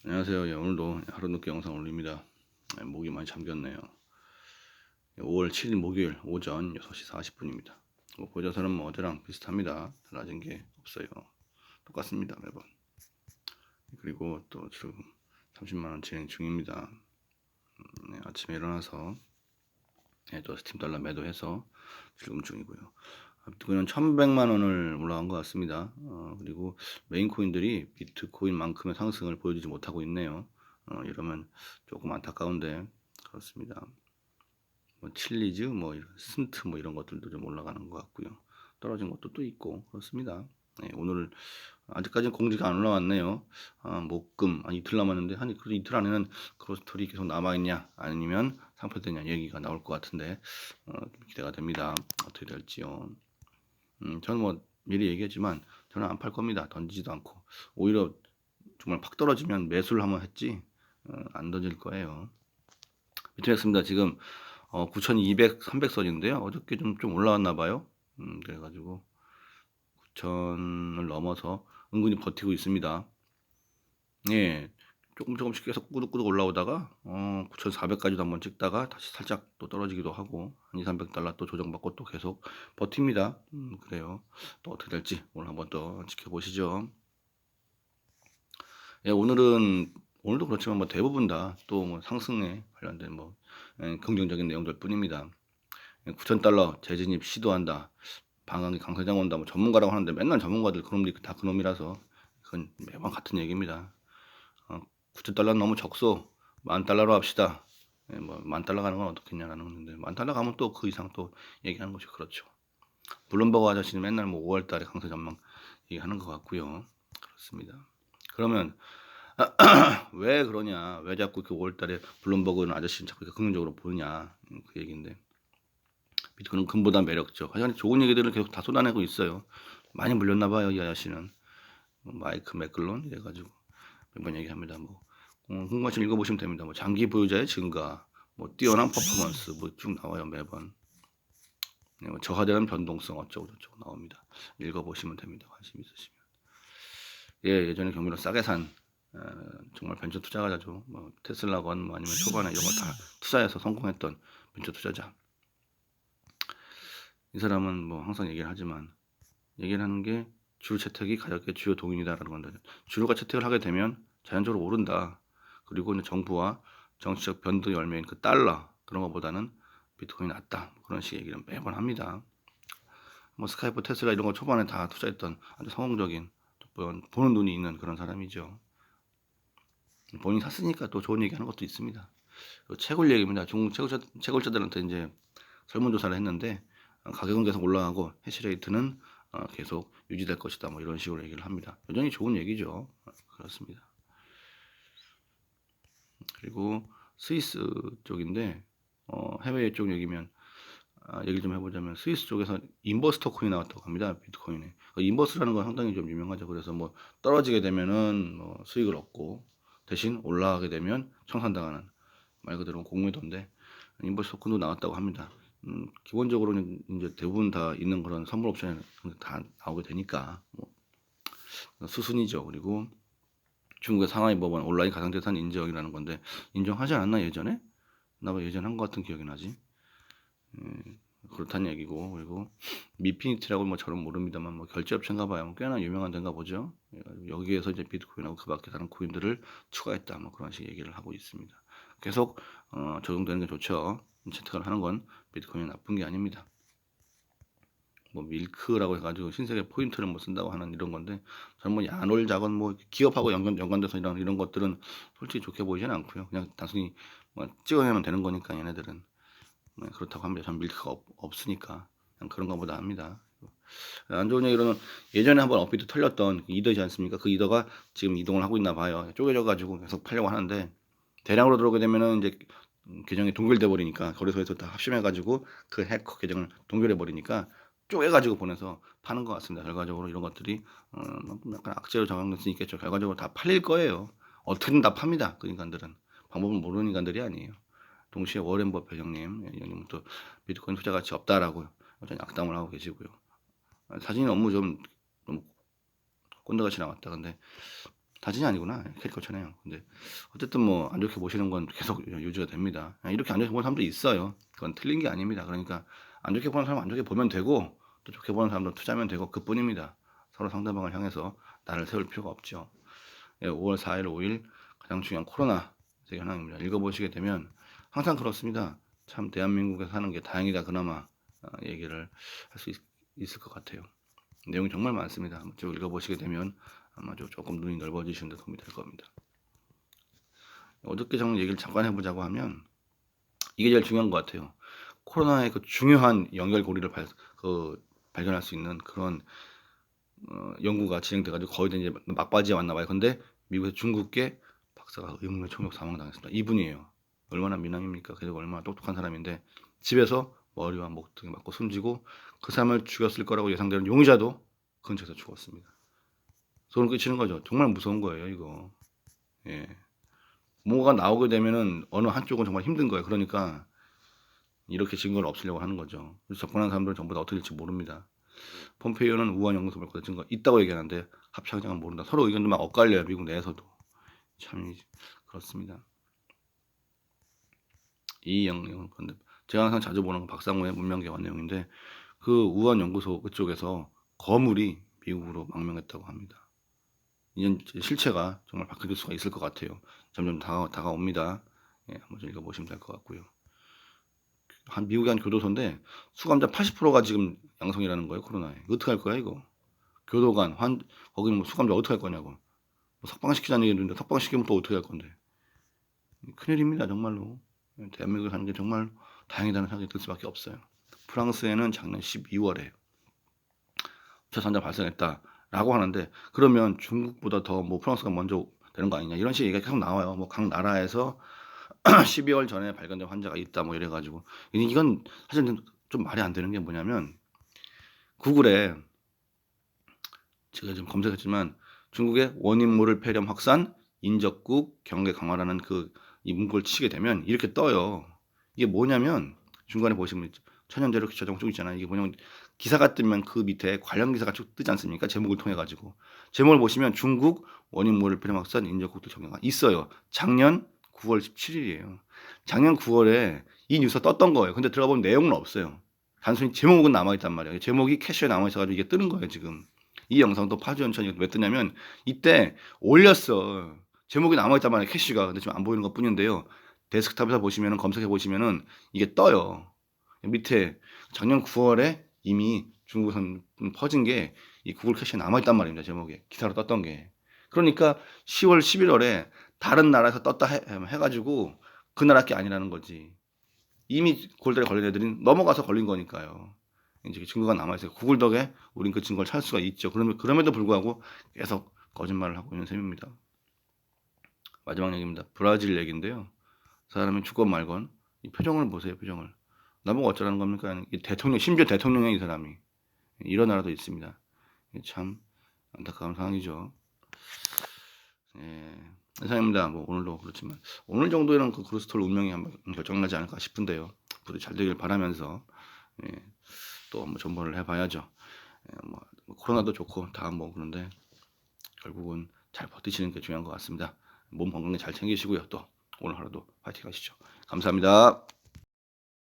안녕하세요. 예, 오늘도 하루 늦게 영상 올립니다. 목이 많이 잠겼네요. 5월 7일 목요일 오전 6시 40분입니다. 고저서는 뭐 어제랑 비슷합니다. 달라진 게 없어요. 똑같습니다, 매번. 그리고 또 지금 30만원 진행 중입니다. 아침에 일어나서 또 스팀 달러 매도해서 지금 중이고요. 비트코인은 1100만원을 올라간 것 같습니다. 그리고 메인 코인들이 비트코인만큼의 상승을 보여주지 못하고 있네요. 이러면 조금 안타까운데 그렇습니다. 뭐 칠리즈, 뭐 스인트 뭐 이런 것들도 좀 올라가는 것 같고요. 떨어진 것도 또 있고 그렇습니다. 오늘 아직까지는 공지가 안 올라왔네요. 목금 이틀 남았는데 그래도 이틀 안에는 크로스토리 계속 남아있냐 아니면 상표되냐 얘기가 나올 것 같은데 기대가 됩니다. 어떻게 될지요. 저는 뭐 미리 얘기했지만 저는 안 팔 겁니다. 던지지도 않고 오히려 정말 팍 떨어지면 매수를 한번 했지 안 던질 거예요. 비트맥스입니다. 지금 9,200, 300선인데요. 어저께 좀 올라왔나 봐요. 그래가지고 9,000을 넘어서 은근히 버티고 있습니다. 예, 조금씩 계속 꾸덕꾸덕 올라오다가 9,400까지도 한번 찍다가 다시 살짝 또 떨어지기도 하고 한 2, 300달러 또 조정받고 또 계속 버팁니다. 그래요. 또 어떻게 될지 오늘 한번 또 지켜보시죠. 예, 오늘도 그렇지만 뭐 대부분 다 또 뭐 상승에 관련된 뭐 긍정적인 내용들 뿐입니다. 9,000달러 재진입 시도한다. 방학이 강세장 온다. 뭐 전문가라고 하는데 맨날 전문가들 그놈들이 다 그놈이라서 그건 매번 같은 얘기입니다. 9,000달러는 너무 적소. 10,000달러로 합시다. 뭐 10,000달러 가는 건 어떻겠냐라는 건데 10,000달러 가면 또 그 이상 또 얘기하는 것이 그렇죠. 블룸버그 아저씨는 맨날 뭐 5월달에 강세 전망 얘기하는 것 같고요. 그렇습니다. 그러면 왜 그러냐? 왜 자꾸 그 5월달에 블룸버그 아저씨는 자꾸 이렇게 긍정적으로 보느냐? 그 얘기인데 비트코인은 금보다 매력적. 하여간 좋은 얘기들을 계속 다 쏟아내고 있어요. 많이 물렸나 봐요, 이 아저씨는. 마이크 맥클론 이래가지고 매번 얘기합니다. 뭐 궁금하시면 읽어보시면 됩니다. 뭐 장기 보유자의 증가, 뭐 뛰어난 퍼포먼스, 뭐 쭉 나와요 매번. 뭐 저하되는 변동성 어쩌고 저쩌고 나옵니다. 읽어보시면 됩니다. 관심 있으시면. 예, 예전에 경미로 싸게 산 정말 벤처 투자자죠. 뭐 테슬라건 뭐 아니면 초반에 이런 거 다 투자해서 성공했던 벤처 투자자. 이 사람은 뭐 항상 얘기를 하지만 얘기를 하는 게 주류 채택이 가격의 주요 동인이다라는 건데 주류가 채택을 하게 되면 자연적으로 오른다. 그리고 이제 정부와 정치적 변동 열매인 그 달러 그런 것보다는 비트코인이 낫다. 그런 식의 얘기를 매번 합니다. 뭐 스카이프, 테슬라 이런 거 초반에 다 투자했던 아주 성공적인 보는 눈이 있는 그런 사람이죠. 본인이 샀으니까 또 좋은 얘기하는 것도 있습니다. 채굴 얘기입니다. 중국 채굴자들한테 이제 설문조사를 했는데 가격은 계속 올라가고 해시레이트는 계속 유지될 것이다. 뭐 이런 식으로 얘기를 합니다. 여전히 좋은 얘기죠. 그렇습니다. 그리고 스위스 쪽인데 해외 쪽 얘기면 얘기를 좀 해보자면 스위스 쪽에서 인버스터 코인이 나왔다고 합니다. 비트코인에. 인버스라는 건 상당히 좀 유명하죠. 그래서 뭐 떨어지게 되면은 뭐 수익을 얻고 대신 올라가게 되면 청산당하는 말 그대로 공매도인데 인버스 토큰도 나왔다고 합니다. 기본적으로는 이제 대부분 다 있는 그런 선물 옵션에 다 나오게 되니까 뭐 수순이죠. 그리고 중국의 상하이 법원 온라인 가상자산 인정이라는 건데 인정하지 않았나 예전에? 나도 예전에 한 것 같은 기억이 나지. 그렇다는 얘기고 그리고 미피니티라고 뭐 저는 모릅니다만 뭐 결제 업체인가 봐요. 꽤나 유명한 데인가 보죠. 여기에서 이제 비트코인하고 그 밖에 다른 코인들을 추가했다. 뭐 그런 식의 얘기를 하고 있습니다. 계속 적용되는 게 좋죠. 채택을 하는 건 비트코인이 나쁜 게 아닙니다. 뭐 밀크라고 해가지고 신세계 포인트를 뭐 쓴다고 하는 이런 건데 저는 뭐 야놀 자건 뭐 기업하고 연관돼서 이런 것들은 솔직히 좋게 보이지는 않고요. 그냥 단순히 뭐 찍어내면 되는 거니까 얘네들은 그렇다고 합니다. 전 밀크가 없으니까 그냥 그런가 보다 합니다. 안 좋은 얘기로는 예전에 한번 업비트 털렸던 그 이더지 않습니까? 그 이더가 지금 이동을 하고 있나 봐요. 쪼개져 가지고 계속 팔려고 하는데 대량으로 들어오게 되면은 이제 계정이 동결돼 버리니까 거래소에서 다 합심해 가지고 그 해커 계정을 동결해 버리니까 쪼개 가지고 보내서 파는 것 같습니다. 결과적으로 이런 것들이 약간 악재로 작용될 수 있겠죠. 결과적으로 다 팔릴 거예요. 어떻게든 다 팝니다. 그 인간들은 방법을 모르는 인간들이 아니에요. 동시에 워렌 버핏 형님은 또 비트코인 투자 가치 없다라고 여전히 악담을 하고 계시고요. 사진이 너무 좀 꼰대같이 나왔다. 근데 다진이 아니구나. 캐리커처네요. 근데 어쨌든 뭐 안 좋게 보시는 건 계속 유지가 됩니다. 이렇게 안 좋게 보는 사람도 있어요. 그건 틀린 게 아닙니다. 그러니까 안 좋게 보는 사람은 안 좋게 보면 되고 또 좋게 보는 사람도 투자하면 되고 그뿐입니다. 서로 상대방을 향해서 나를 세울 필요가 없죠. 5월 4일, 5일 가장 중요한 코로나 세계 현황입니다. 읽어보시게 되면 항상 그렇습니다. 참 대한민국에 사는 게 다행이다 그나마 얘기를 할 수 있을 것 같아요. 내용이 정말 많습니다. 쭉 읽어보시게 되면 아마 조금 눈이 넓어지시는 데 도움이 될 겁니다. 어저께 정 얘기를 잠깐 해보자고 하면 이게 제일 중요한 것 같아요. 코로나의 그 중요한 연결고리를 발견할 수 있는 그런 연구가 진행돼가지고 거의 이제 막바지에 왔나 봐요. 근데 미국에서 중국계 박사가 의문의 총격 사망당했습니다. 이분이에요. 얼마나 미남입니까? 그리고 얼마나 똑똑한 사람인데 집에서 머리와 목 등에 맞고 숨지고 그 사람을 죽였을 거라고 예상되는 용의자도 근처에서 죽었습니다. 소름 끼치는 거죠. 정말 무서운 거예요, 이거. 예. 뭐가 나오게 되면은 어느 한쪽은 정말 힘든 거예요. 그러니까 이렇게 증거를 없애려고 하는 거죠. 그래서 접근한 사람들은 전부 다 어떻게 될지 모릅니다. 폼페이오는 우한 연구소를 거다 증거 있다고 얘기하는데 합창장은 모른다. 서로 의견도 막 엇갈려요. 미국 내에서도. 참 그렇습니다. 이 영역은 근데 제가 항상 자주 보는 건 박상우의 문명개화 내용인데 그 우한 연구소 그쪽에서 거물이 미국으로 망명했다고 합니다. 이제 실체가 정말 바뀔 수가 있을 것 같아요. 점점 다가옵니다. 예, 한번 좀 읽어보시면 될 것 같고요. 미국의 한 교도소인데 수감자 80%가 지금 양성이라는 거예요. 코로나에. 어떻게 할 거야 이거? 교도관, 거기는 뭐 수감자 어떻게 할 거냐고. 뭐 석방시키자는 얘기 있는데 석방시키면 또 어떻게 할 건데. 큰일입니다 정말로. 대한민국에 사는 게 정말 다행이다는 생각이 들 수밖에 없어요. 프랑스에는 작년 12월에 저산자 발생했다라고 하는데 그러면 중국보다 더 뭐 프랑스가 먼저 되는 거 아니냐 이런 식의 얘기가 계속 나와요. 뭐 각 나라에서 12월 전에 발견된 환자가 있다 뭐 이래가지고 이건 사실 좀 말이 안 되는 게 뭐냐면 구글에 제가 지금 검색했지만 중국의 원인모를 폐렴 확산 인접국 경계 강화라는 이 문구를 치게 되면 이렇게 떠요. 이게 뭐냐면 중간에 보시면 천연재료 저장 쭉 있잖아요. 이게 뭐냐면 기사가 뜨면 그 밑에 관련 기사가 쭉 뜨지 않습니까? 제목을 통해 가지고 제목을 보시면 중국 원인모를 폐렴 확산 인접국들 경계가 있어요. 작년 9월 17일이에요. 작년 9월에 이 뉴스가 떴던 거예요. 근데 들어가 보면 내용은 없어요. 단순히 제목은 남아있단 말이에요. 제목이 캐시에 남아있어가지고 이게 뜨는 거예요, 지금. 이 영상도 파주연천이 왜 뜨냐면 이때 올렸어. 제목이 남아있단 말이에요, 캐시가. 근데 지금 안 보이는 것 뿐인데요. 데스크탑에서 보시면은 검색해 보시면은 이게 떠요. 밑에 작년 9월에 이미 중국에서 퍼진 게 이 구글 캐시에 남아있단 말입니다, 제목에. 기사로 떴던 게. 그러니까 10월, 11월에 다른 나라에서 떴다 해가지고 그 나라 게 아니라는 거지. 이미 골다리 걸린 애들이 넘어가서 걸린 거니까요. 이제 증거가 남아있어요. 구글 덕에 우린 그 증거를 찾을 수가 있죠. 그럼에도 불구하고 계속 거짓말을 하고 있는 셈입니다. 마지막 얘기입니다. 브라질 얘기인데요. 사람이 죽건 말건 이 표정을 보세요. 표정을. 나보고 어쩌라는 겁니까? 이 대통령, 심지어 대통령이 이 사람이. 이런 나라도 있습니다. 참 안타까운 상황이죠. 예, 이상입니다. 뭐 오늘도 그렇지만 오늘 정도에는 그 그루스톨 운명이 한번 결정나지 않을까 싶은데요. 부디 잘 되길 바라면서 예, 또 한번 전보를 해봐야죠. 예, 뭐 코로나도 좋고 다 뭐 그런데 결국은 잘 버티시는 게 중요한 것 같습니다. 몸 건강에 잘 챙기시고요. 또 오늘 하루도 파이팅 하시죠. 감사합니다.